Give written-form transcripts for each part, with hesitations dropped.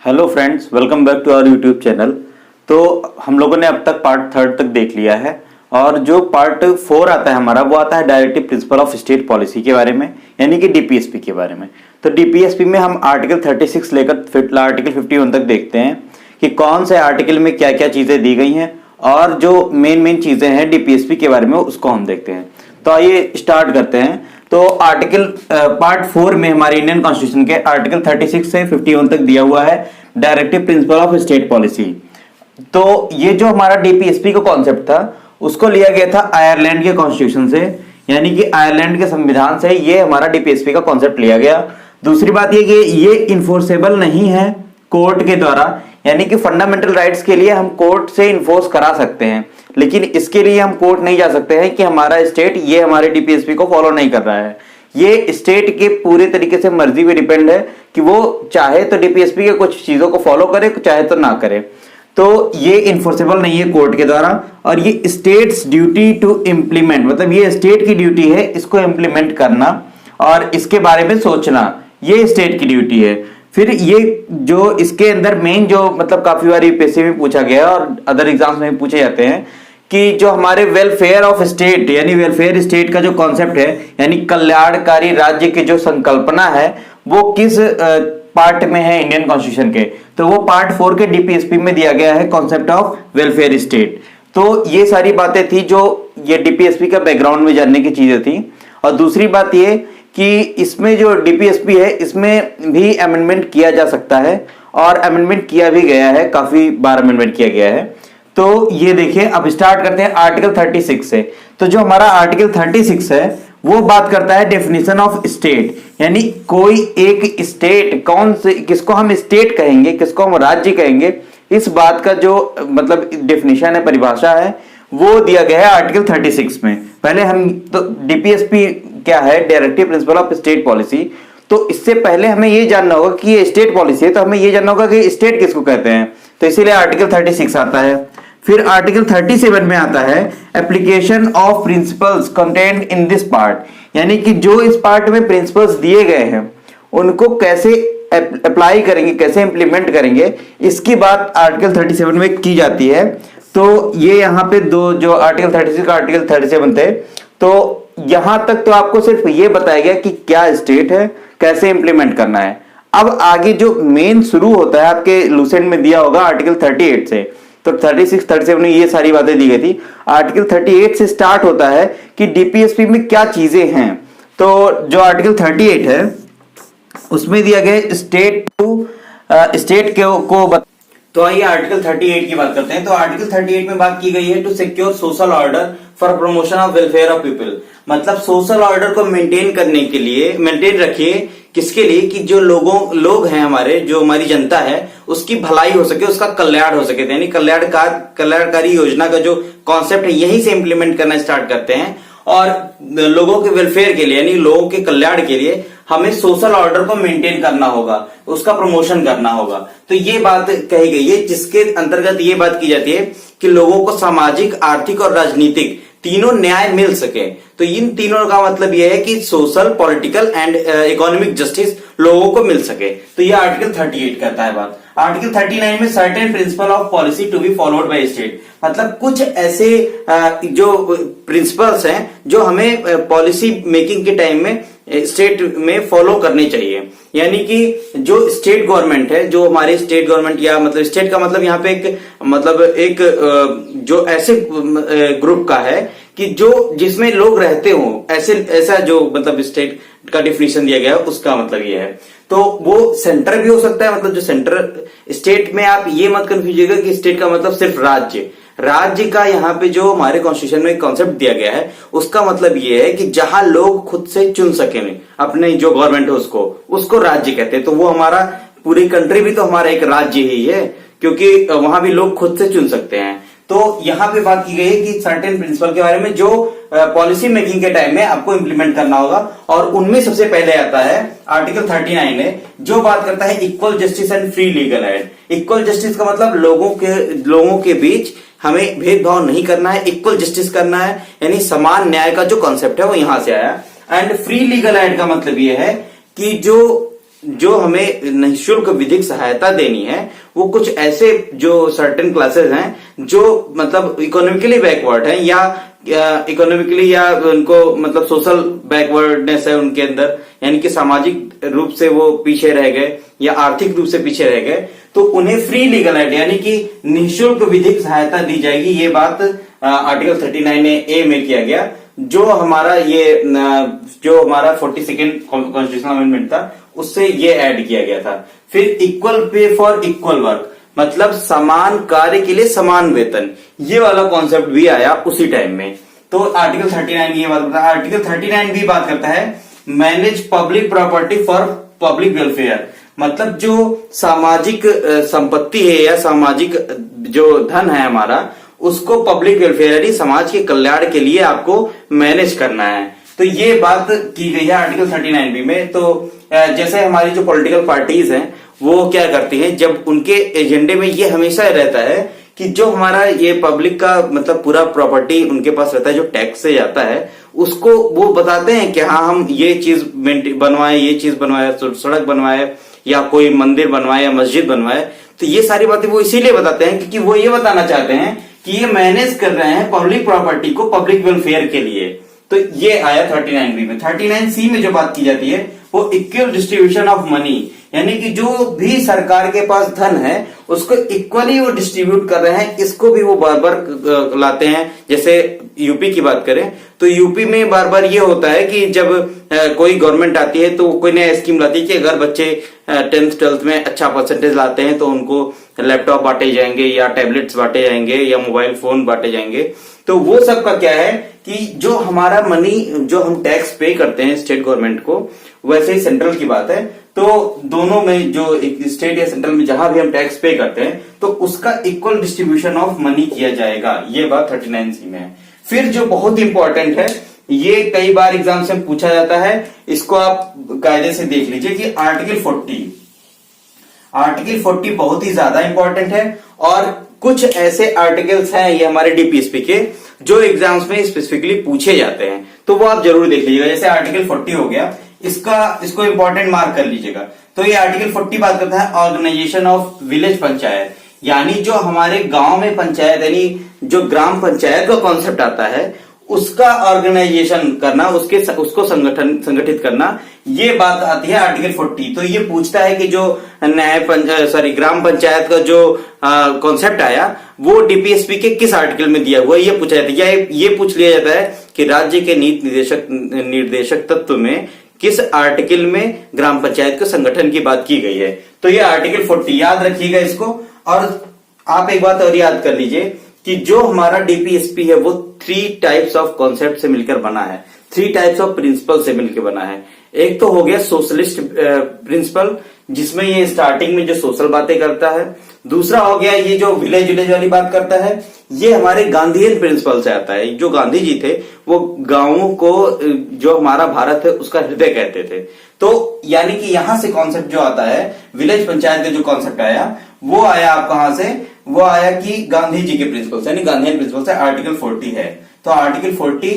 Hello friends, welcome back to our YouTube channel. तो हम लोगों ने अब तक पार्ट थर्ड तक देख लिया है और जो पार्ट 4 आता है हमारा वो आता है directive principle of state policy के बारे में, यानी कि डीपीएसपी के बारे में। तो डीपीएसपी में हम आर्टिकल 36 लेकर आर्टिकल 51 तक देखते हैं कि कौन से आर्टिकल में क्या क्या चीजें दी गई हैं और जो मेन चीजें हैं डीपीएसपी के बारे में उसको हम देखते हैं। तो आइए स्टार्ट करते हैं। तो आर्टिकल पार्ट 4 में हमारे इंडियन कॉन्स्टिट्यूशन के आर्टिकल 36 से 51 तक दिया हुआ है directive principle of state policy. तो ये जो हमारा डीपीएसपी का कॉन्सेप्ट था उसको लिया गया था आयरलैंड के कॉन्स्टिट्यूशन से, यानी कि आयरलैंड के संविधान से ये हमारा डीपीएसपी का कॉन्सेप्ट लिया गया। दूसरी बात ये कि ये इन्फोर्सेबल नहीं है कोर्ट के द्वारा, यानी कि फंडामेंटल राइट्स के लिए हम कोर्ट से इन्फोर्स करा सकते हैं, लेकिन इसके लिए हम कोर्ट नहीं जा सकते हैं कि हमारा स्टेट ये हमारे डीपीएसपी को फॉलो नहीं कर रहा है। ये स्टेट के पूरे तरीके से मर्जी पे डिपेंड है कि वो चाहे तो डीपीएसपी के कुछ चीजों को फॉलो करे, चाहे तो ना करे। तो ये इन्फोर्सेबल नहीं है कोर्ट के द्वारा और ये स्टेट्स ड्यूटी टू इम्प्लीमेंट, मतलब ये स्टेट की ड्यूटी है इसको इम्प्लीमेंट करना और इसके बारे में सोचना, ये स्टेट की ड्यूटी है। फिर ये जो इसके अंदर मेन जो मतलब काफी बार यूपीएससी में पूछा गया और अदर एग्जाम्स में पूछे जाते हैं कि जो हमारे वेलफेयर ऑफ स्टेट यानी वेलफेयर स्टेट का जो कॉन्सेप्ट है, यानी कल्याणकारी राज्य की जो संकल्पना है वो किस पार्ट में है इंडियन कॉन्स्टिट्यूशन के, तो वो पार्ट 4 के डीपीएसपी में दिया गया है कॉन्सेप्ट ऑफ वेलफेयर स्टेट। तो ये सारी बातें थी जो ये डीपीएसपी का बैकग्राउंड में जानने की चीजें थी। और दूसरी बात ये कि इसमें जो डीपीएसपी है इसमें भी अमेंडमेंट किया जा सकता है और अमेंडमेंट किया भी गया है, काफी बार अमेंडमेंट किया गया है। तो ये देखिए, अब स्टार्ट करते हैं आर्टिकल 36 से। तो जो हमारा आर्टिकल 36 है वो बात करता है डेफिनेशन ऑफ स्टेट, यानी कोई एक स्टेट कौन से, किसको हम स्टेट कहेंगे, किसको हम राज्य कहेंगे, इस बात का जो मतलब डेफिनेशन है, परिभाषा है, वो दिया गया है आर्टिकल 36 में। पहले हम तो डीपीएसपी क्या है, directive principle of state policy. तो इससे पहले हमें ये जानना होगा कि ये स्टेट पॉलिसी है, तो हमें ये जानना होगा कि स्टेट किसको कहते हैं, तो इसीलिए आर्टिकल 36 आता है। फिर आर्टिकल 37 में आता है application of principles content in this part, यानी कि जो इस पार्ट में प्रिंसिपल्स दिए गए हैं उनको कैसे अप्लाई करेंगे, कैसे इंप्लीमेंट करेंगे, इसकी बात आर्टिकल 37 में की जाती है। तो ये यहाँ पे दो जो आर्टिकल 36 का आर्टिकल 37 थे, तो यहां तक तो आपको सिर्फ ये बताया गया कि क्या स्टेट है, कैसे इंप्लीमेंट करना है। अब आगे जो मेन शुरू होता है आपके लूसेंट में दिया होगा आर्टिकल 38 से, तो 36, 37 में ये सारी बातें दी गई थी। आर्टिकल 38 से स्टार्ट होता है कि डीपीएसपी में क्या चीजें हैं। तो जो आर्टिकल 38 है उसमें दिया गया स्टेट टू स्टेट को तो आइए आर्टिकल 38 की बात करते हैं। तो आर्टिकल 38 में बात की गई है to secure social order for promotion of welfare of people, मतलब सोशल ऑर्डर को मेंटेन करने के लिए, मेंटेन रखिए किसके लिए, कि जो लोग हैं हमारे, जो हमारी जनता है उसकी भलाई हो सके, उसका कल्याण हो सके, यानी कल्याणकारी योजना का जो कॉन्सेप्ट है यहीं से इंप्लीमेंट करना स्टार्ट करते हैं। और लोगों के वेलफेयर के लिए यानी लोगों के कल्याण के लिए हमें सोशल ऑर्डर को मेंटेन करना होगा, उसका प्रमोशन करना होगा। तो ये बात कही गई है जिसके अंतर्गत ये बात की जाती है कि लोगों को सामाजिक, आर्थिक और राजनीतिक तीनों न्याय मिल सके। तो इन तीनों का मतलब यह है कि social, political and economic justice लोगों को मिल सके। तो ये आर्टिकल 38 कहता है बात। आर्टिकल 39 में certain principle of policy to be followed by state, मतलब कुछ ऐसे जो प्रिंसिपल्स हैं जो हमें पॉलिसी मेकिंग के टाइम में स्टेट में फॉलो करनी चाहिए। यानी कि जो स्टेट गवर्नमेंट है, जो हमारी स्टेट गवर्नमेंट, या मतलब स्टेट का मतलब यहाँ पे एक जो ऐसे ग्रुप का है कि जो जिसमें लोग रहते हो, ऐसा जो मतलब स्टेट का डिफिनेशन दिया गया है उसका मतलब ये है। तो वो सेंटर भी हो सकता है, मतलब जो सेंटर स्टेट में, आप ये मत कंफ्यूजिएगा कि स्टेट का मतलब सिर्फ राज्य का यहाँ पे जो हमारे कॉन्स्टिट्यूशन में कॉन्सेप्ट दिया गया है उसका मतलब ये है कि जहां लोग खुद से चुन सके अपने जो गवर्नमेंट है उसको राज्य कहते हैं। तो वो हमारा पूरी कंट्री भी तो हमारा एक राज्य ही है, क्योंकि वहां भी लोग खुद से चुन सकते हैं। तो यहाँ पे बात की गई है कि सर्टेन प्रिंसिपल के बारे में जो पॉलिसी मेकिंग के टाइम में आपको इंप्लीमेंट करना होगा, और उनमें सबसे पहले आता है आर्टिकल 39 है जो बात करता है equal justice and free legal aid. Equal justice का मतलब लोगों के बीच हमें भेदभाव नहीं करना है, इक्वल जस्टिस करना है, यानी समान न्याय का जो कॉन्सेप्ट है वो यहां से आया। एंड फ्री लीगल एड का मतलब ये है कि जो जो हमें निःशुल्क विधिक सहायता देनी है वो कुछ ऐसे जो सर्टेन क्लासेस हैं जो मतलब इकोनॉमिकली बैकवर्ड हैं या इकोनॉमिकली या उनको मतलब सोशल बैकवर्डनेस है उनके अंदर, यानी कि सामाजिक रूप से वो पीछे रह गए या आर्थिक रूप से पीछे रह गए, तो उन्हें फ्री लीगल एड यानी कि निःशुल्क विधिक सहायता दी जाएगी। ये बात आर्टिकल 39A में किया गया, जो हमारा 42nd कॉन्स्टिट्यूशनल अमेंडमेंट था उससे ये ऐड किया गया था। फिर equal pay for equal work, मतलब समान कार्य के लिए समान वेतन, ये वाला कॉन्सेप्ट भी आया उसी टाइम में। तो आर्टिकल 39 ये बात करता है। आर्टिकल 39 भी बात करता है manage public property for public welfare, मतलब जो सामाजिक संपत्ति है या सामाजिक जो धन है हमारा, उसको पब्लिक वेलफेयर यानी समाज के कल्याण के लिए आपको मैनेज करना है। तो ये बात की गई है आर्टिकल 39B में। तो जैसे हमारी जो पॉलिटिकल पार्टीज हैं वो क्या करती हैं, जब उनके एजेंडे में ये हमेशा रहता है कि जो हमारा ये पब्लिक का मतलब पूरा प्रॉपर्टी उनके पास रहता है जो टैक्स से जाता है, उसको वो बताते हैं कि हाँ हम ये चीज बनवाए, ये चीज बनवाए, सड़क बनवाए या कोई मंदिर बनवाए या मस्जिद बनवाए। तो ये सारी बातें वो इसीलिए बताते हैं क्योंकि वो ये बताना चाहते हैं कि ये मैनेज कर रहे हैं पब्लिक प्रॉपर्टी को पब्लिक वेलफेयर के लिए। तो ये आया 39B में। 39C में जो बात की जाती है वो इक्वल डिस्ट्रीब्यूशन ऑफ मनी, यानी कि जो भी सरकार के पास धन है उसको इक्वली वो डिस्ट्रीब्यूट कर रहे हैं, इसको भी वो बार बार लाते हैं। जैसे यूपी की बात करें तो यूपी में बार बार ये होता है कि जब कोई गवर्नमेंट आती है तो कोई नया स्कीम लाती है कि अगर बच्चे 10th 12th में अच्छा परसेंटेज लाते हैं तो उनको लैपटॉप बांटे जाएंगे या टैबलेट्स बांटे जाएंगे या मोबाइल फोन बांटे जाएंगे। तो वो सब का क्या है कि जो हमारा मनी जो हम टैक्स पे करते हैं स्टेट गवर्नमेंट को, वैसे ही सेंट्रल की बात है, तो दोनों में जो स्टेट या सेंट्रल में जहां भी हम टैक्स पे करते हैं तो उसका इक्वल डिस्ट्रीब्यूशन ऑफ मनी किया जाएगा। ये बात 39C में है। फिर जो बहुत इंपॉर्टेंट है, ये कई बार एग्जाम से पूछा जाता है, इसको आप कायदे से देख लीजिए कि आर्टिकल 40 बहुत ही ज्यादा इंपॉर्टेंट है। और कुछ ऐसे आर्टिकल्स हैं ये हमारे डीपीएसपी के जो एग्जाम्स में स्पेसिफिकली पूछे जाते हैं, तो वो आप जरूर देख लीजिएगा। जैसे आर्टिकल 40 हो गया, इसको इंपॉर्टेंट मार्क कर लीजिएगा। तो ये आर्टिकल 40 बात करता है ऑर्गेनाइजेशन ऑफ विलेज पंचायत, यानी जो हमारे गांव में पंचायत यानी जो ग्राम पंचायत का कॉन्सेप्ट आता है उसका ऑर्गेनाइजेशन करना, उसको संगठित करना, ये बात आती है आर्टिकल 40। तो ये पूछता है कि जो ग्राम पंचायत का जो कॉन्सेप्ट आया वो डीपीएसपी के किस आर्टिकल में दिया हुआ है, ये पूछा जाता है। या ये पूछ लिया जाता है कि राज्य के नीति निर्देशक तत्व में किस आर्टिकल में ग्राम पंचायत के संगठन की बात की गई है। तो ये आर्टिकल 40 याद रखिएगा इसको। और आप एक बात और याद कर लीजिए कि जो हमारा डीपीएसपी है वो 3 टाइप्स ऑफ कॉन्सेप्ट से मिलकर बना है, 3 टाइप्स ऑफ प्रिंसिपल से मिलकर बना है। एक तो हो गया सोशलिस्ट प्रिंसिपल, जिसमें ये स्टार्टिंग में जो सोशल बातें करता है। दूसरा हो गया ये जो विलेज वाली बात करता है, ये हमारे गांधीयन प्रिंसिपल से आता है। जो गांधी जी थे वो गांवों को जो हमारा भारत है उसका हृदय कहते थे। तो यानी कि यहां से कॉन्सेप्ट जो आता है विलेज पंचायत का जो कॉन्सेप्ट आया वो आया आप कहां से, वो आया कि गांधी जी के प्रिंसिपल से, यानी गांधीयन प्रिंसिपल से। आर्टिकल 40 है तो आर्टिकल 40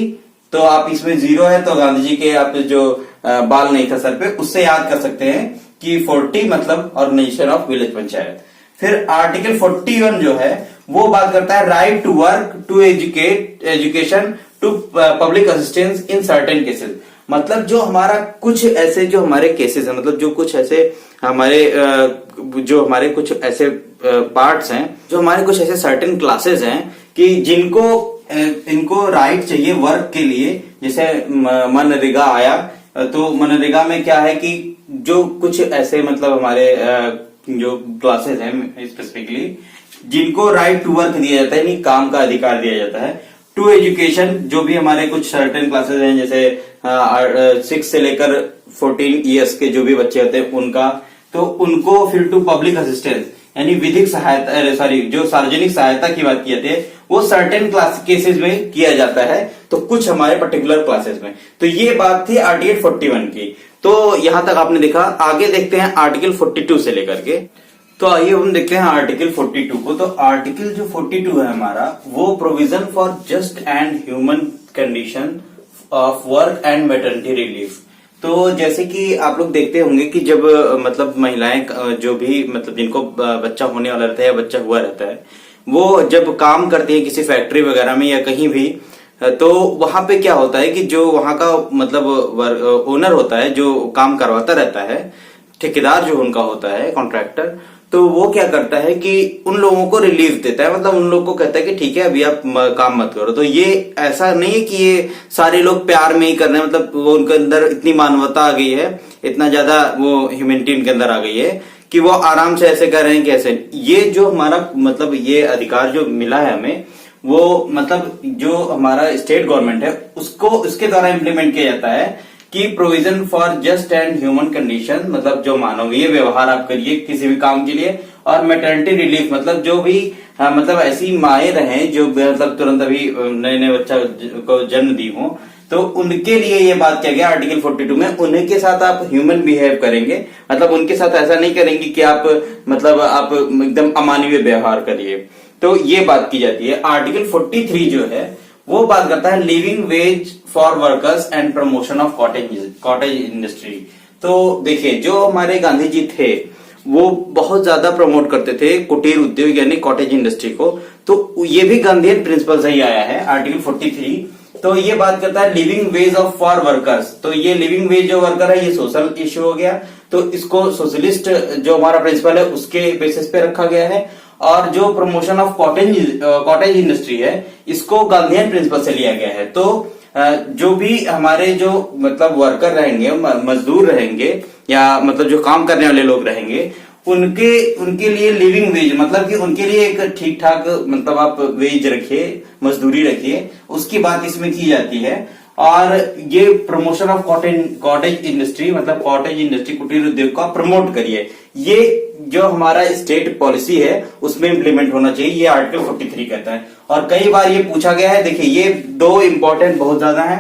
तो आप इसमें 0 है तो गांधी जी के आप जो बाल नहीं था सर पे उससे याद कर सकते हैं कि 40 मतलब ऑर्गेनाइजेशन ऑफ विलेज पंचायत। फिर आर्टिकल 41 जो है वो बात करता है right to work to education to public assistance in certain cases, मतलब जो हमारा कुछ ऐसे जो हमारे केसेस हैं, मतलब जो कुछ ऐसे हमारे कुछ ऐसे पार्ट्स हैं, जो हमारे कुछ ऐसे सर्टेन क्लासेस हैं कि इनको राइट चाहिए वर्क के लिए। जैसे मनरेगा आया तो मनरेगा में क्या है कि जो कुछ ऐसे मतलब हमारे जो क्लासेस हैं स्पेसिफिकली जिनको राइट टू वर्क दिया जाता है, यानी काम का अधिकार दिया जाता है। टू एजुकेशन जो भी हमारे कुछ सर्टेन क्लासेस हैं जैसे 6 से लेकर 14 ईयर्स के जो भी बच्चे होते हैं उनका, तो उनको फिर टू पब्लिक असिस्टेंस यानी विधिक सहायता जो सार्वजनिक सहायता की बात की जाती है वो सर्टेन क्लास केसेस में किया जाता है, तो कुछ हमारे पर्टिकुलर क्लासेस में। तो ये बात थी आर्टिकल 41 की। तो यहां तक आपने देखा। आगे देखते हैं आर्टिकल 42 से लेकर के। तो आइए हम देखते हैं आर्टिकल 42 को। तो आर्टिकल जो 42 है हमारा वो provision for just and human condition of work and maternity relief, तो जैसे कि आप लोग देखते होंगे कि जब मतलब महिलाएं जो भी मतलब जिनको बच्चा होने वाला रहता है या बच्चा हुआ रहता है, वो जब काम करती है किसी फैक्ट्री वगैरह में या कहीं भी, तो वहां पे क्या होता है कि जो वहां का मतलब ओनर होता है जो काम करवाता रहता है, ठेकेदार जो उनका होता है कॉन्ट्रैक्टर, तो वो क्या करता है कि उन लोगों को रिलीफ देता है, मतलब उन लोगों को कहता है कि ठीक है अभी आप काम मत करो। तो ये ऐसा नहीं है कि ये सारे लोग प्यार में ही कर रहे हैं, मतलब वो उनके अंदर इतनी मानवता आ गई है, इतना ज्यादा वो ह्यूमैनिटी उनके अंदर आ गई है कि वो आराम से ऐसे कर रहे हैं कि ऐसे। ये जो हमारा मतलब ये अधिकार जो मिला है हमें, वो मतलब जो हमारा स्टेट गवर्नमेंट है उसको उसके द्वारा इम्प्लीमेंट किया जाता है कि provision for just and human condition, मतलब जो मानवीय व्यवहार आप करिए किसी भी काम के लिए, और मैटरनिटी रिलीफ मतलब जो भी मतलब ऐसी माएं रहें जो मतलब तुरंत अभी नए नए बच्चा को जन्म दी हो, तो उनके लिए ये बात किया गया आर्टिकल 42 में, उनके साथ आप ह्यूमन बिहेव करेंगे, मतलब उनके साथ ऐसा नहीं करेंगे कि आप मतलब आप एकदम अमानवीय व्यवहार करिए। तो ये बात की जाती है। आर्टिकल 43 जो है वो बात करता है living ways for workers and promotion of cottage industry. तो देखिए जो हमारे गांधी जी थे वो बहुत ज्यादा प्रमोट करते थे कुटीर उद्योग यानी कॉटेज इंडस्ट्री को, तो ये भी गांधीयन प्रिंसिपल से ही आया है आर्टिकल 43। तो ये बात करता है living ways of for workers, तो ये लिविंग वेज जो वर्कर है ये सोशल इश्यू हो गया, तो इसको सोशलिस्ट जो हमारा प्रिंसिपल है उसके बेसिस पे रखा गया है। और जो प्रमोशन ऑफ कॉटेज इंडस्ट्री है इसको गांधीयन प्रिंसिपल से लिया गया है। तो जो भी हमारे जो मतलब वर्कर रहेंगे, मजदूर रहेंगे या मतलब जो काम करने वाले लोग रहेंगे, उनके लिए लिविंग वेज मतलब कि उनके लिए एक ठीक ठाक मतलब आप वेज रखिए, मजदूरी रखिए, उसकी बात इसमें की जाती है। और ये प्रमोशन ऑफ कॉटेज इंडस्ट्री मतलब कॉटेज इंडस्ट्री कुटीर उद्योग का प्रमोट करिए, ये जो हमारा स्टेट पॉलिसी है उसमें इंप्लीमेंट होना चाहिए, ये आर्टिकल 43 कहता है। और कई बार ये पूछा गया है, देखिए ये दो इंपॉर्टेंट बहुत ज्यादा है,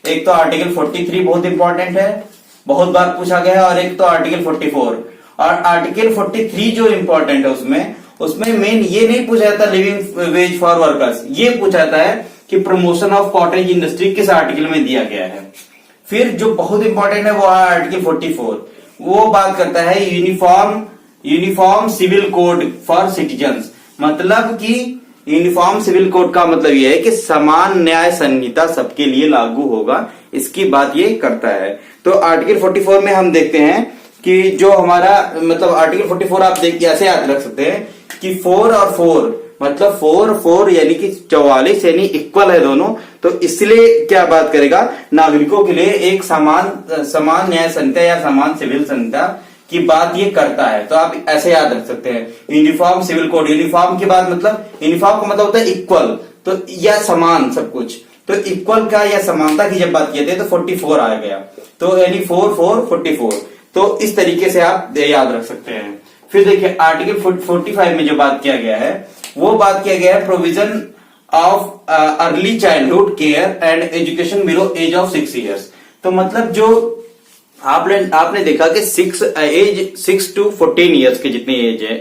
एक तो आर्टिकल 43 बहुत इंपॉर्टेंट है, बहुत बार पूछा गया है, और एक तो आर्टिकल 44। और आर्टिकल 43 जो इंपॉर्टेंट है उसमें मेन ये नहीं पूछा जाता लिविंग वेज फॉर वर्कर्स, ये पूछा जाता है कि प्रमोशन ऑफ कॉटेज इंडस्ट्री किस आर्टिकल में दिया गया है। फिर जो बहुत इंपॉर्टेंट है वो है आर्टिकल 44, वो बात करता है uniform civil code for citizens, मतलब कि यूनिफॉर्म सिविल कोड का मतलब यह है कि समान न्याय संहिता सबके लिए लागू होगा, इसकी बात ये करता है। तो आर्टिकल 44 में हम देखते हैं कि जो हमारा मतलब आर्टिकल 44 आप देख ऐसे याद रख सकते हैं कि 4 और 4 मतलब 4 यानी कि 44 यानी इक्वल है दोनों, तो इसलिए क्या बात करेगा, नागरिकों के लिए एक समान न्याय संहिता या समान सिविल संहिता की बात ये करता है। तो आप ऐसे याद रख सकते हैं यूनिफॉर्म सिविल कोड, यूनिफॉर्म की बात मतलब यूनिफॉर्म का मतलब होता है इक्वल, तो या समान सब कुछ, तो इक्वल का या समानता की जब बात किए थे तो 44 आ गया, तो यानी 44। तो इस तरीके से आप याद रख सकते हैं। फिर देखिए आर्टिकल 45 में जो बात किया गया है वो बात किया गया है provision of early childhood care and education below age of 6 years. तो मतलब जो आपने देखा कि 6 to 14 ईयर्स के जितनी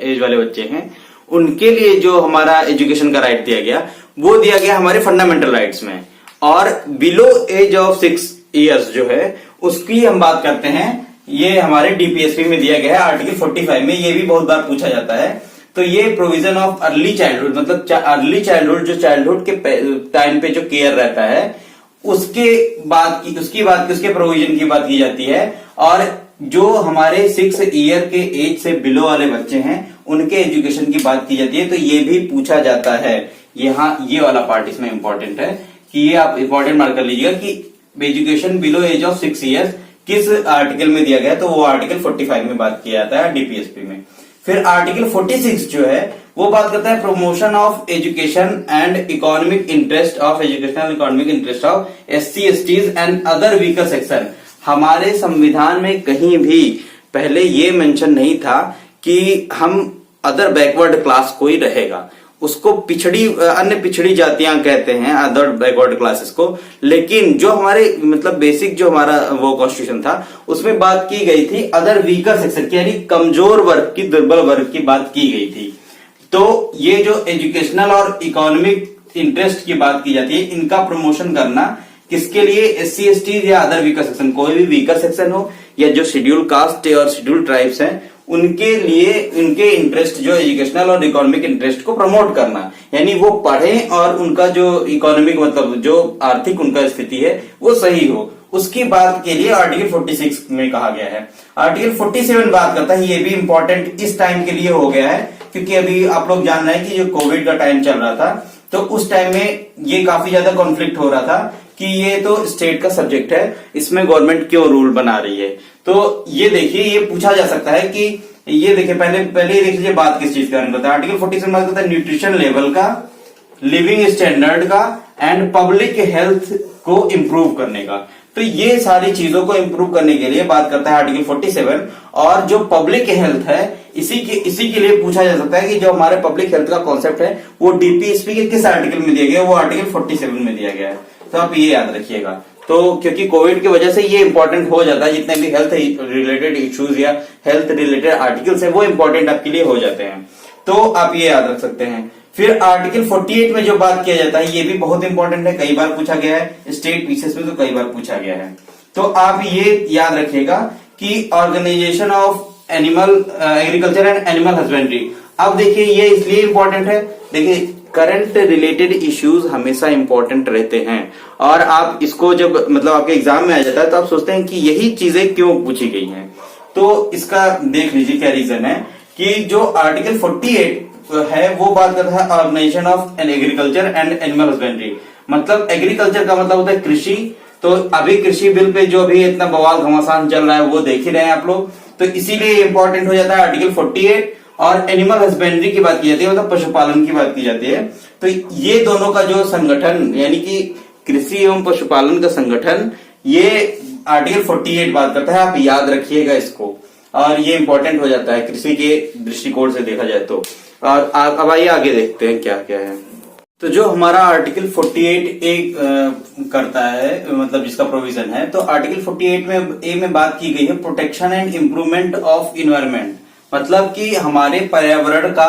एज वाले बच्चे हैं उनके लिए जो हमारा एजुकेशन का राइट दिया गया वो दिया गया हमारे फंडामेंटल राइट्स में, और बिलो एज ऑफ 6 ईयर्स जो है उसकी हम बात करते हैं, ये हमारे डीपीएसपी में दिया गया है आर्टिकल 45 में, ये भी बहुत बार पूछा जाता है। तो ये प्रोविजन ऑफ अर्ली चाइल्डहुड मतलब अर्ली चाइल्डहुड जो चाइल्डहुड के टाइम पे जो केयर रहता है उसके प्रोविजन की बात की जाती है। और जो हमारे 6 ईयर के एज से बिलो वाले बच्चे हैं उनके एजुकेशन की बात की जाती है, तो ये भी पूछा जाता है। यहाँ ये वाला पार्ट इसमें इंपॉर्टेंट है कि ये आप इंपॉर्टेंट मार्क कर लीजिएगा कि education below age of 6 years किस आर्टिकल में दिया गया, तो वो आर्टिकल 45 में बात किया जाता है डीपीएसपी में। फिर आर्टिकल 46 जो है वो बात करता है promotion of education and economic interest of educational economic interest of SC STs and other weaker section. हमारे संविधान में कहीं भी पहले ये मेंशन नहीं था कि हम अदर बैकवर्ड क्लास कोई रहेगा, उसको अन्य पिछड़ी जातियां कहते हैं अदर बैकवर्ड क्लासेस को, लेकिन जो हमारे मतलब बेसिक जो हमारा वो कॉन्स्टिट्यूशन था उसमें बात की गई थी अदर वीकर सेक्शन की, यानी कमजोर वर्ग की, दुर्बल वर्ग की बात की गई थी। तो ये जो एजुकेशनल और इकोनॉमिक इंटरेस्ट की बात की जाती है इनका प्रमोशन करना किसके लिए? SC ST या अदर वीकर सेक्शन, कोई भी वीकर सेक्शन हो या जो शेड्यूल कास्ट और शेड्यूल ट्राइब्स हैं उनके लिए उनके इंटरेस्ट जो एजुकेशनल और इकोनॉमिक इंटरेस्ट को प्रमोट करना, यानी वो पढ़ें और उनका जो इकोनॉमिक मतलब जो आर्थिक उनका स्थिति है वो सही हो, उसकी बात के लिए आर्टिकल 46 में कहा गया है। आर्टिकल 47 बात करता है, ये भी इंपॉर्टेंट इस टाइम के लिए हो गया है क्योंकि अभी आप लोग जान रहे हैं कि जो कोविड का टाइम चल रहा था तो उस टाइम में ये काफी ज्यादा कॉन्फ्लिक्ट हो रहा था कि ये तो स्टेट का सब्जेक्ट है, इसमें गवर्नमेंट क्यों रूल बना रही है। तो ये देखिए, ये पूछा जा सकता है कि ये देखिए पहले ये देख लीजिए बात किस चीज का करता है। आर्टिकल 47 बात करता है न्यूट्रिशन लेवल का, लिविंग स्टैंडर्ड का एंड पब्लिक हेल्थ को इम्प्रूव करने का। तो ये सारी चीजों को इम्प्रूव करने के लिए बात करता है आर्टिकल 47। और जो पब्लिक हेल्थ है इसी के लिए पूछा जा सकता है कि जो हमारे पब्लिक हेल्थ का कॉन्सेप्ट है वो डीपीएसपी के किस आर्टिकल में दिया गया है? वो आर्टिकल 47 में दिया गया है। तो आप ये याद रखिएगा। तो क्योंकि कोविड की वजह से ये इंपॉर्टेंट हो जाता है, जितने भी हेल्थ रिलेटेड इश्यूज या हेल्थ रिलेटेड आर्टिकल्स है वो इंपॉर्टेंट आपके लिए हो जाते हैं, तो आप ये याद रख सकते हैं। फिर आर्टिकल 48 में जो बात किया जाता है ये भी बहुत इंपॉर्टेंट है, कई बार पूछा गया है, स्टेट पीसेस में तो कई बार पूछा गया है। तो आप ये याद रखिएगा कि organisation of animal agriculture and animal husbandry. अब देखिए ये इसलिए इंपॉर्टेंट है, देखिए करंट रिलेटेड इश्यूज हमेशा इंपॉर्टेंट रहते हैं और आप इसको जब मतलब आपके एग्जाम में आ जाता है तो आप सोचते हैं कि यही चीजें क्यों पूछी गई हैं। तो इसका देख लीजिए क्या रीजन है कि जो आर्टिकल 48 है वो बात करता है organisation of an agriculture and animal husbandry. मतलब एग्रीकल्चर का मतलब होता है कृषि। तो अभी कृषि बिल पे जो भी इतना बवाल घमासान चल रहा है वो देख ही रहे हैं आप लोग, तो इसीलिए इंपॉर्टेंट हो जाता है आर्टिकल 48। और एनिमल हस्बेंड्री की बात की जाती है, मतलब पशुपालन की बात की जाती है। तो ये दोनों का जो संगठन यानी कि कृषि एवं पशुपालन का संगठन, ये आर्टिकल 48 बात करता है। आप याद रखिएगा इसको, और ये इंपॉर्टेंट हो जाता है कृषि के दृष्टिकोण से देखा जाए तो। और अब आइए आगे देखते हैं क्या क्या है। तो जो हमारा आर्टिकल 48 ए करता है, मतलब जिसका प्रोविजन है, तो आर्टिकल 48 में ए में बात की गई है protection and improvement of environment. मतलब कि हमारे पर्यावरण का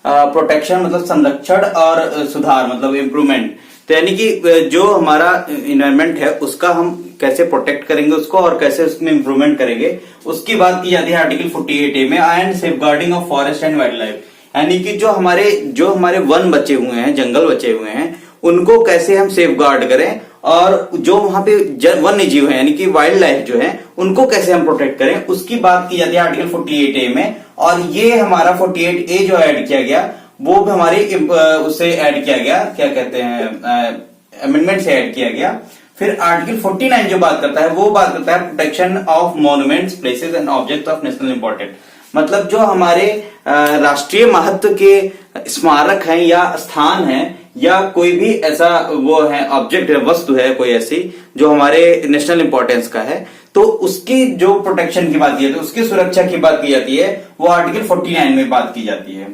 प्रोटेक्शन मतलब संरक्षण और सुधार मतलब इम्प्रूवमेंट। तो यानी कि जो हमारा इन्वायरमेंट है उसका हम कैसे प्रोटेक्ट करेंगे उसको और कैसे उसमें इम्प्रूवमेंट करेंगे, उसकी बात की जाती है आर्टिकल 48A में। And safeguarding of forest and wild life, यानी कि जो हमारे वन बचे हुए हैं, जंगल बचे हुए हैं, उनको कैसे हम सेफ गार्ड करें, और जो वहां पे वन्य जीव है यानी कि वाइल्ड लाइफ जो है उनको कैसे हम प्रोटेक्ट करें, उसकी बात की जाती है आर्टिकल 48A में। और ये हमारा 48A जो ऐड किया गया वो भी हमारे उससे ऐड किया गया, क्या कहते हैं, अमेंडमेंट से ऐड किया गया। फिर आर्टिकल 49 जो बात करता है वो बात करता है protection of monuments, places and object of national importance. मतलब जो हमारे राष्ट्रीय महत्व के स्मारक हैं या स्थान हैं या कोई भी ऐसा वो है ऑब्जेक्ट है, वस्तु है कोई ऐसी जो हमारे नेशनल इंपॉर्टेंस का है, तो उसकी जो प्रोटेक्शन की बात की जाती है, उसकी सुरक्षा की बात की जाती है, वो आर्टिकल 49 में बात की जाती है।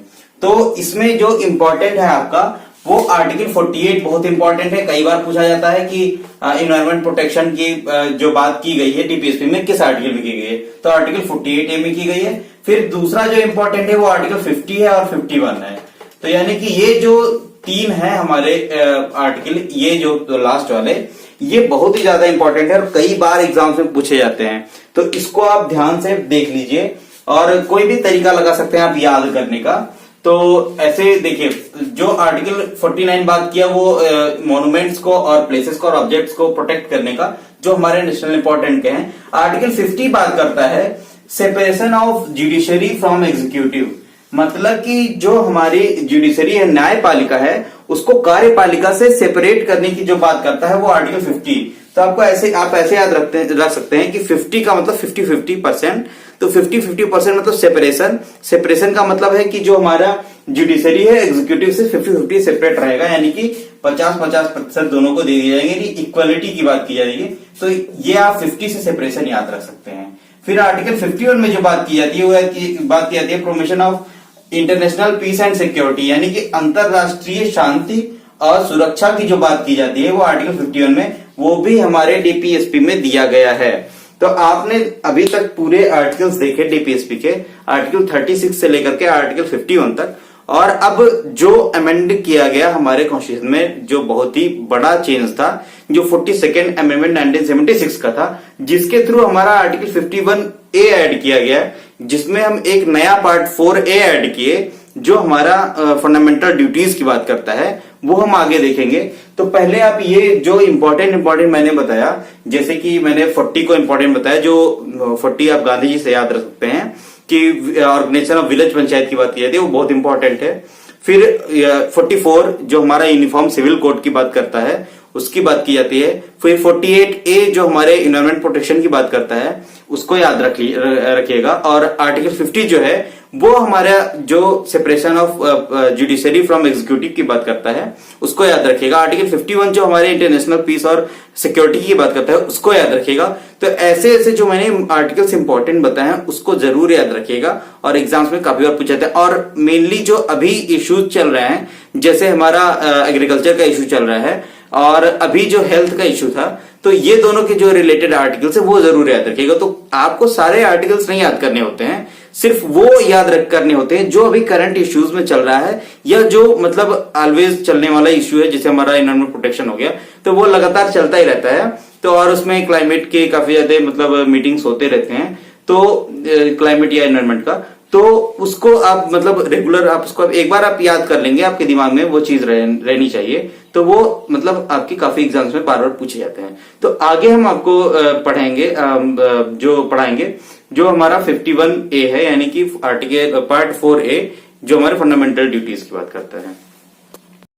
तो इसमें जो इंपॉर्टेंट है आपका वो आर्टिकल 48 बहुत इंपॉर्टेंट है। कई बार पूछा जाता है कि इन्वायरमेंट प्रोटेक्शन की जो बात की गई है डीपीएसपी में किस आर्टिकल में की गई है, तो आर्टिकल 48A में की गई है। फिर दूसरा जो इंपॉर्टेंट है वो आर्टिकल 50 है और 51 है। तो यानी कि ये जो तीन है हमारे आर्टिकल, ये जो लास्ट वाले, ये बहुत ही ज्यादा इंपॉर्टेंट है और कई बार एग्जाम्स में पूछे जाते हैं। तो इसको आप ध्यान से देख लीजिए और कोई भी तरीका लगा सकते हैं आप याद करने का। तो ऐसे देखिए, जो आर्टिकल 49 बात किया वो मॉन्यूमेंट्स को और प्लेसेस को और ऑब्जेक्ट्स को प्रोटेक्ट करने का जो हमारे नेशनल इंपॉर्टेंट के हैं। आर्टिकल 50 बात करता है separation of judiciary from executive. मतलब कि जो हमारी जुडिशरी है, न्यायपालिका है, उसको कार्यपालिका से सेपरेट करने की जो बात करता है वो आर्टिकल 50। तो आपको आप ऐसे याद रख सकते हैं कि 50 का मतलब 50-50%। तो 50-50% मतलब सेपरेशन का मतलब है कि जो हमारा जुडिशरी है एग्जीक्यूटिव से 50-50 सेपरेट रहेगा, यानी कि 50-50% दोनों को दे दिए जाएंगे, इक्वलिटी की बात की जाएगी। तो ये आप 50 से सेपरेशन याद रख सकते हैं। फिर आर्टिकल 51 में जो बात की जाती है वो बात की जाती है promotion of international peace and security, यानी कि अंतरराष्ट्रीय शांति और सुरक्षा की जो बात की जाती है वो आर्टिकल 51 में, वो भी हमारे डीपीएसपी में दिया गया है। तो आपने अभी तक पूरे आर्टिकल्स देखे डीपीएसपी के, आर्टिकल 36 से लेकर के आर्टिकल 51 तक। और अब जो अमेंड किया गया हमारे कॉन्स्टिट्यूशन में, जो बहुत ही बड़ा चेंज था, जो 42nd अमेंडमेंट 1976 का था, जिसके थ्रू हमारा आर्टिकल 51A ऐड किया गया है, जिसमें हम एक नया पार्ट 4A ऐड किए जो हमारा फंडामेंटल ड्यूटीज की बात करता है, वो हम आगे देखेंगे। तो पहले आप ये जो इंपॉर्टेंट मैंने बताया, जैसे कि मैंने 40 को इंपॉर्टेंट बताया, जो 40 आप गांधी जी से याद रख सकते हैं कि ऑर्गेनाइजेशन ऑफ विलेज पंचायत की बात की जाती है, वो बहुत इंपॉर्टेंट है। फिर 44 जो हमारा यूनिफॉर्म सिविल कोड की बात करता है, उसकी बात की जाती है। फिर 48A जो हमारे इन्वायरमेंट प्रोटेक्शन की बात करता है, उसको याद रखिएगा। और आर्टिकल 50 जो है वो हमारा जो separation of judiciary from executive की बात करता है, उसको याद रखिएगा। आर्टिकल 51 जो हमारे इंटरनेशनल पीस और सिक्योरिटी की बात करता है, उसको याद रखिएगा। तो ऐसे ऐसे जो मैंने आर्टिकल्स इंपॉर्टेंट बताए हैं, उसको जरूर याद रखिएगा और एग्जाम्स में काफी बार पूछा जाता है। और मेनली जो अभी इश्यूज चल रहे हैं, जैसे हमारा एग्रीकल्चर का इशू चल रहा है और अभी जो हेल्थ का इशू था, तो ये दोनों के जो रिलेटेड आर्टिकल्स है वो जरूर याद रखिएगा। तो आपको सारे आर्टिकल्स नहीं याद करने होते हैं, सिर्फ वो याद करने होते हैं जो अभी करंट इश्यूज में चल रहा है, या जो मतलब ऑलवेज चलने वाला इश्यू है, जैसे हमारा एनवायरमेंट प्रोटेक्शन हो गया, तो वो लगातार चलता ही रहता है। तो और उसमें क्लाइमेट के काफी ज्यादा मतलब मीटिंग्स होते रहते हैं, तो क्लाइमेट या एनवायरमेंट का, तो उसको आप मतलब रेगुलर आप उसको एक बार आप याद कर लेंगे, आपके दिमाग में वो चीज रहनी चाहिए, तो वो मतलब आपकी काफी एग्जाम्स में बार बार पूछे जाते हैं। तो आगे हम आपको पढ़ाएंगे जो हमारा 51A है, यानी कि आर्टिकल पार्ट 4A जो हमारे फंडामेंटल ड्यूटीज की बात करता है।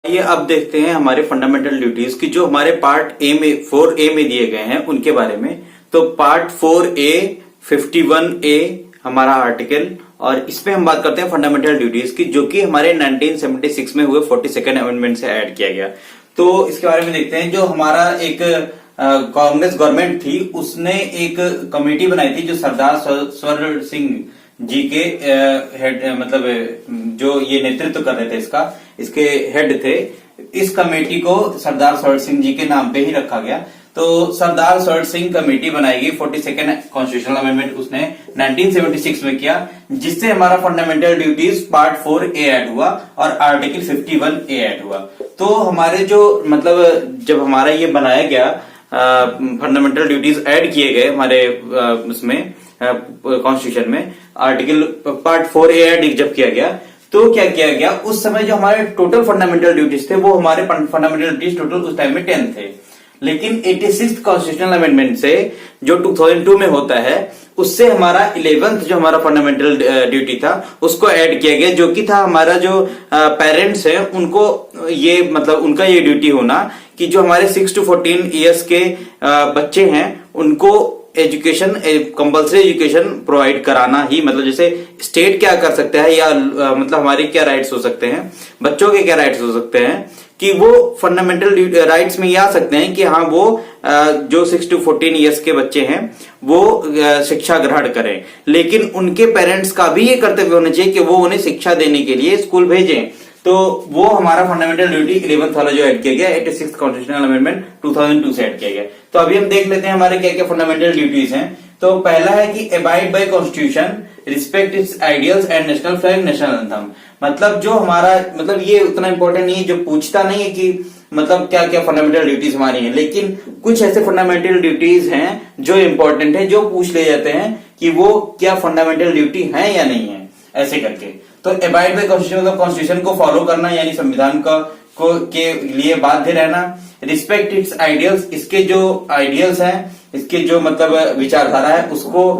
ये अब देखते हैं हमारे फंडामेंटल ड्यूटीज की जो हमारे पार्ट 4A में दिए गए हैं उनके बारे में। तो पार्ट 4A 51A हमारा आर्टिकल, और इसमें हम बात करते हैं फंडामेंटल ड्यूटीज की, जो कि हमारे 1976 में हुए 42nd अमेंडमेंट से ऐड किया गया। तो इसके बारे में देखते हैं। जो हमारा एक कांग्रेस गवर्नमेंट थी, उसने एक कमेटी बनाई थी जो सरदार सवर सिंह जी के हेड मतलब जो ये नेतृत्व कर रहे थे, इसके हेड थे। इस कमेटी को सरदार सवर सिंह जी के नाम पे ही रखा गया। तो सरदार सवर सिंह कमेटी बनाई गई। 42nd कॉन्स्टिट्यूशनल अमेंडमेंट उसने 1976 में किया, जिससे हमारा fundamental duties part 4A add हुआ और आर्टिकल 51A ऐड हुआ। तो हमारे जो मतलब जब हमारा ये बनाया गया, फंडामेंटल ड्यूटीज ऐड किए गए हमारे उसमें कॉन्स्टिट्यूशन में, आर्टिकल पार्ट 4A ऐड जब किया गया, तो क्या किया गया, उस समय जो हमारे टोटल फंडामेंटल ड्यूटीज थे, वो हमारे फंडामेंटल ड्यूटीज टोटल उस टाइम में 10 थे। लेकिन 86th कॉन्स्टिट्यूशनल अमेंडमेंट से जो 2002 में होता है, उससे हमारा 11th जो हमारा फंडामेंटल ड्यूटी था उसको ऐड किया गया, जो कि था हमारा जो पेरेंट्स है उनको ये मतलब उनका ये ड्यूटी होना कि जो हमारे 6 to 14 ईयर्स के बच्चे हैं उनको एजुकेशन, कंपल्सरी एजुकेशन प्रोवाइड कराना ही, मतलब जैसे स्टेट क्या कर सकता है या मतलब हमारे क्या राइट्स हो सकते हैं, बच्चों के क्या राइट्स हो सकते हैं, कि वो फंडामेंटल राइट्स में ये आ सकते हैं कि हाँ वो जो 6 to 14 ईयर्स के बच्चे हैं वो शिक्षा ग्रहण करें। लेकिन उनके पेरेंट्स का भी ये कर्तव्य होना चाहिए कि वो उन्हें शिक्षा देने के लिए स्कूल भेजें। तो वो हमारा फंडामेंटल ड्यूटी 11th वाला जो ऐड किया गया, 86th कॉन्स्टिट्यूशनल अमेंडमेंट 2002 से ऐड किया गया। तो अभी हम देख लेते हैं हमारे क्या क्या फंडामेंटल ड्यूटीज हैं। तो पहला है कि abide by constitution, respect it's ideals and national flag, national anthem. मतलब जो हमारा मतलब ये उतना इंपॉर्टेंट नहीं है, जो पूछता नहीं है कि मतलब क्या क्या फंडामेंटल ड्यूटीज हमारी हैं, लेकिन कुछ ऐसे फंडामेंटल ड्यूटीज हैं जो इंपॉर्टेंट है, जो पूछ ले जाते हैं कि वो क्या फंडामेंटल ड्यूटी है या नहीं है, ऐसे करके। तो अबाइड बाय कॉन्स्टिट्यूशन मतलब कॉन्स्टिट्यूशन को फॉलो करना, यानी संविधान को के लिए बाध्य रहना। रिस्पेक्ट इट्स आइडियल्स, इसके जो आइडियल्स हैं, इसके जो मतलब विचारधारा है, उसको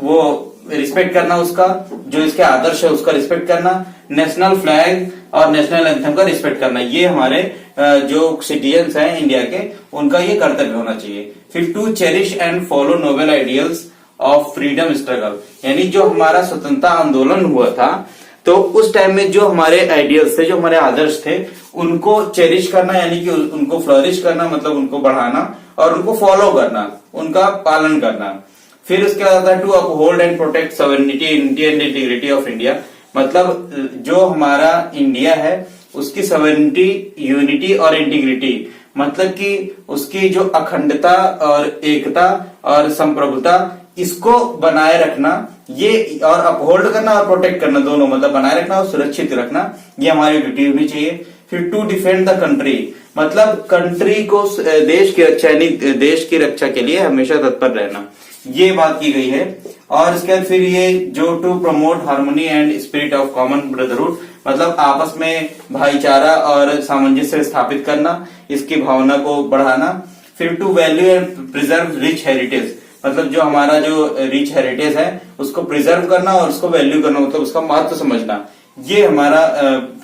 वो रिस्पेक्ट करना, उसका जो इसके आदर्श है उसका रिस्पेक्ट करना। नेशनल फ्लैग और नेशनल एंथम का रिस्पेक्ट करना, ये हमारे जो सिटीजन्स हैं इंडिया के, उनका ये कर्तव्य होना चाहिए। फिर to cherish and follow noble ideals of freedom struggle, यानी जो हमारा स्वतंत्रता आंदोलन हुआ था, तो उस टाइम में जो हमारे आइडियल्स थे, जो हमारे आदर्श थे, उनको चेरिश करना, यानी कि उनको फ्लरिश करना, मतलब उनको बढ़ाना और उनको फॉलो करना, उनका पालन करना। फिर उसके बाद आता है to uphold and protect sovereignty, unity and integrity of India, मतलब जो हमारा इंडिया है उसकी सॉवरेनिटी, यूनिटी और इंटीग्रिटी, मतलब कि उसकी जो अखंडता और एकता और संप्रभुता, इसको बनाए रखना, ये और अपहोल्ड करना और प्रोटेक्ट करना, दोनों मतलब बनाए रखना और सुरक्षित रखना, ये हमारी ड्यूटी होनी चाहिए। फिर टू डिफेंड द कंट्री, मतलब कंट्री को देश की रक्षा यानी देश की रक्षा के लिए हमेशा तत्पर रहना, ये बात की गई है। और इसके बाद फिर ये जो to promote harmony and spirit of common brotherhood, मतलब आपस में भाईचारा और सामंजस्य स्थापित करना, इसकी भावना को बढ़ाना। फिर to value and preserve rich heritage, मतलब जो हमारा जो रिच हेरिटेज है उसको प्रिजर्व करना और उसको वैल्यू करना, मतलब उसका महत्व समझना, ये हमारा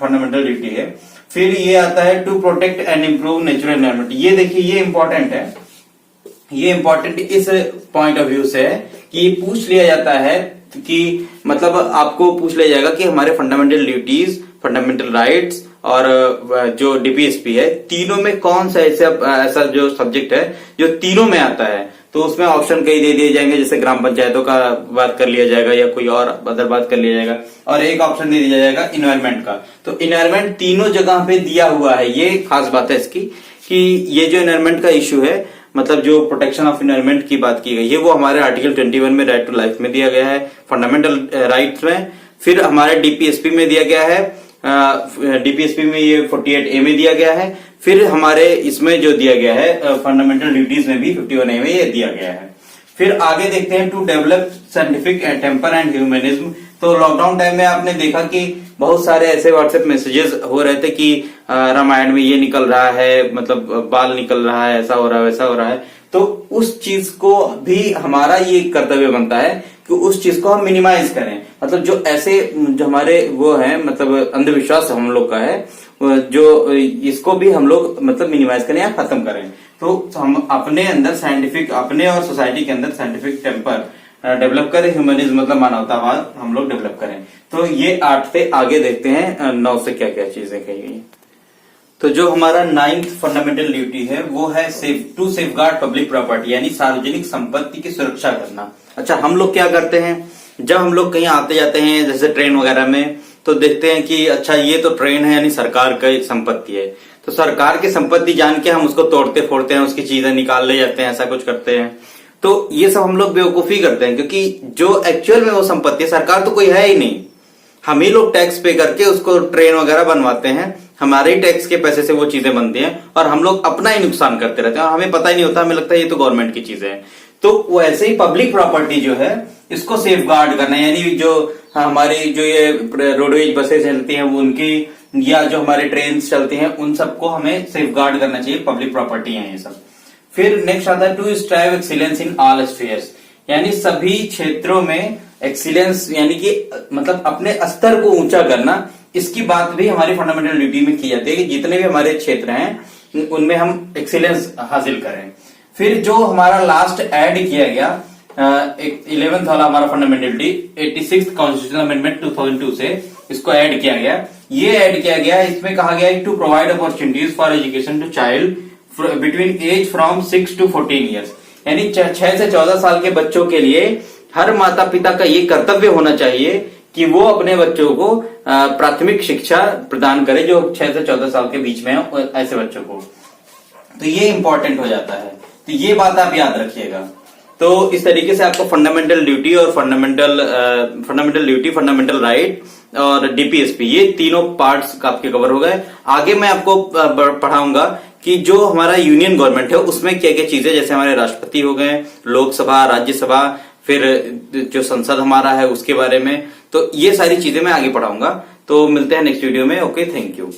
फंडामेंटल ड्यूटी है। फिर ये आता है to protect and improve natural environment. ये देखिए ये इंपॉर्टेंट है, ये इंपॉर्टेंट इस पॉइंट ऑफ व्यू से है कि पूछ लिया जाता है कि मतलब आपको पूछ लिया जाएगा कि हमारे फंडामेंटल ड्यूटीज, फंडामेंटल राइट्स और जो डीपीएसपी है, तीनों में कौन सा ऐसा जो सब्जेक्ट है जो तीनों में आता है। तो उसमें ऑप्शन कई दे दिए जाएंगे, जैसे ग्राम पंचायतों का बात कर लिया जाएगा या कोई और अदर बात कर लिया जाएगा, और एक ऑप्शन दे दिया जाएगा इन्वायरमेंट का। तो इन्वायरमेंट तीनों जगह पे दिया हुआ है, ये खास बात है इसकी कि ये जो इन्वायरमेंट का इश्यू है, मतलब जो प्रोटेक्शन ऑफ इन्वायरमेंट की बात की गई है, वो हमारे आर्टिकल 21 में राइट टू लाइफ में दिया गया है, फंडामेंटल राइट्स में। फिर हमारे डीपीएसपी में दिया गया है, डीपीएसपी में ये 48A में दिया गया है। फिर हमारे इसमें जो दिया गया है फंडामेंटल ड्यूटीज में भी 51A में ये दिया गया है। फिर आगे देखते हैं to develop scientific temper and humanism. तो लॉकडाउन टाइम में आपने देखा कि बहुत सारे ऐसे व्हाट्सएप मैसेजेस हो रहे थे कि रामायण में ये निकल रहा है, मतलब बाल निकल रहा है, ऐसा हो रहा है, वैसा हो रहा है। तो उस चीज को भी हमारा ये कर्तव्य बनता है कि उस चीज को हम मिनिमाइज करें, मतलब जो ऐसे जो हमारे वो है, मतलब अंधविश्वास हम लोग का है, जो इसको भी हम लोग मतलब मिनिमाइज करें या खत्म करें। तो हम अपने अंदर साइंटिफिक, अपने और सोसाइटी के अंदर साइंटिफिक टेम्पर डेवलप करें, ह्यूमनिज्म मतलब मानवतावाद हम लोग डेवलप करें। तो ये 8 से आगे देखते हैं 9 से क्या क्या चीजें कही गई। तो जो हमारा 9th फंडामेंटल ड्यूटी है वो है टू सेफगार्ड पब्लिक प्रॉपर्टी, यानी सार्वजनिक संपत्ति की सुरक्षा करना। अच्छा, हम लोग क्या करते हैं जब हम लोग कहीं आते जाते हैं, जैसे ट्रेन वगैरह में, तो देखते हैं कि अच्छा ये तो ट्रेन है यानी सरकार की संपत्ति है, तो सरकार की संपत्ति जान के हम उसको तोड़ते फोड़ते हैं, उसकी चीजें निकाल ले जाते हैं, ऐसा कुछ करते हैं। तो ये सब हम लोग बेवकूफी करते हैं, क्योंकि जो एक्चुअल में वो संपत्ति है, सरकार तो कोई है ही नहीं, हम ही लोग टैक्स पे करके उसको ट्रेन वगैरह बनवाते हैं, हमारे ही टैक्स के पैसे से वो चीजें बनती हैं, और हम लोग अपना ही नुकसान करते रहते हैं और हमें पता ही नहीं होता, हमें लगता है ये तो गवर्नमेंट की चीजें हैं। तो वैसे ही पब्लिक प्रॉपर्टी जो है इसको सेफ गार्ड करना, यानी जो हमारी जो ये रोडवेज बसेस चलती हैं वो उनकी, या जो हमारे ट्रेन चलती हैं उन सबको हमें सेफ गार्ड करना चाहिए, पब्लिक प्रॉपर्टी है ये सब। फिर नेक्स्ट आता है to strive excellence in all spheres, यानी सभी क्षेत्रों में एक्सीलेंस, यानी कि मतलब अपने स्तर को ऊंचा करना, इसकी बात भी हमारी फंडामेंटल ड्यूटी में की जाती है कि जितने भी हमारे क्षेत्र हैं उनमें हम एक्सीलेंस हासिल करें। फिर जो हमारा लास्ट ऐड किया गया 11th वाला हमारा fundamental duty 86th constitutional amendment 2002 से इसको ऐड किया गया। ये ऐड किया गया, इसमें कहा गया to provide opportunities for education to child between age from 6 to 14 years, यानी 6 से 14 साल के बच्चों के लिए हर माता पिता का ये कर्तव्य होना चाहिए कि वो अपने बच्चों को प्राथमिक शिक्षा प्रदान करे जो 6 से 14 साल के बीच में है, ऐसे बच्चों को। तो ये इंपॉर्टेंट हो जाता है, तो ये बात आप याद रखिएगा। तो इस तरीके से आपको फंडामेंटल ड्यूटी और फंडामेंटल ड्यूटी, फंडामेंटल राइट और डीपीएसपी, ये तीनों पार्ट्स आपके कवर हो गए। आगे मैं आपको पढ़ाऊंगा कि जो हमारा यूनियन गवर्नमेंट है उसमें क्या क्या चीजें, जैसे हमारे राष्ट्रपति हो गए, लोकसभा, राज्यसभा, फिर जो संसद हमारा है उसके बारे में, तो ये सारी चीजें मैं आगे पढ़ाऊंगा। तो मिलते हैं नेक्स्ट वीडियो में। Okay, thank you.